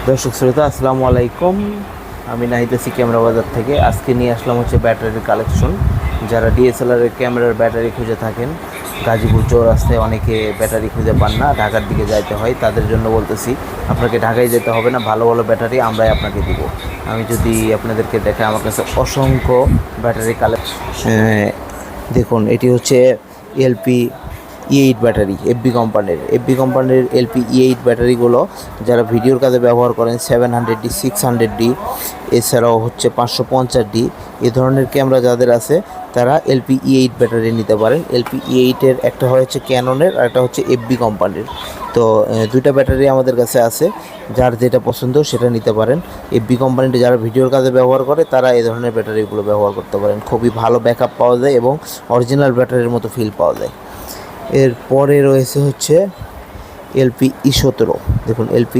দর্শক শ্রোতা আসসালামু আলাইকুম। আমি নাহিদ আছি ক্যামেরা বাজার থেকে। আজকে নিয়ে আসলাম হচ্ছে ব্যাটারির কালেকশন। যারা ডিএসএলআরের ক্যামেরার ব্যাটারি খুঁজে থাকেন, গাজীপুর চৌরাস্তায় অনেকে ব্যাটারি খুঁজে পান না, ঢাকার দিকে যাইতে হয়, তাদের জন্য বলতেছি আপনাকে ঢাকায় যেতে হবে না, ভালো ভালো ব্যাটারি আমরাই আপনাকে দিব। আমি যদি আপনাদেরকে দেখাই, আমার কাছে অসংখ্য ব্যাটারি কালেকশন। দেখুন, এটি হচ্ছে এলপি E8 ব্যাটারি, এফবি কোম্পানির এলপি E8 ব্যাটারিগুলো যারা ভিডিওর কাজে ব্যবহার করেন, 700D 600D এছাড়াও হচ্ছে 550D এ ধরনের ক্যামেরা যাদের আছে তারা এলপি E8 ব্যাটারি নিতে পারেন। এলপি E8-এর একটা হচ্ছে ক্যাননের আর একটা হচ্ছে এফবি কোম্পানির। তো দুইটা ব্যাটারি আমাদের কাছে আছে, যার যেটা পছন্দ সেটা নিতে পারেন। এফবি কোম্পানিটা যারা ভিডিওর কাজে ব্যবহার করে তারা এই ধরনের ব্যাটারিগুলো ব্যবহার করতে পারেন। খুবই ভালো ব্যাকআপ পাওয়া যায় এবং অরিজিনাল ব্যাটারির মতো ফিল পাওয়া যায়। এরপরে রয়েছে হচ্ছে এলপি E17। দেখুন, এলপি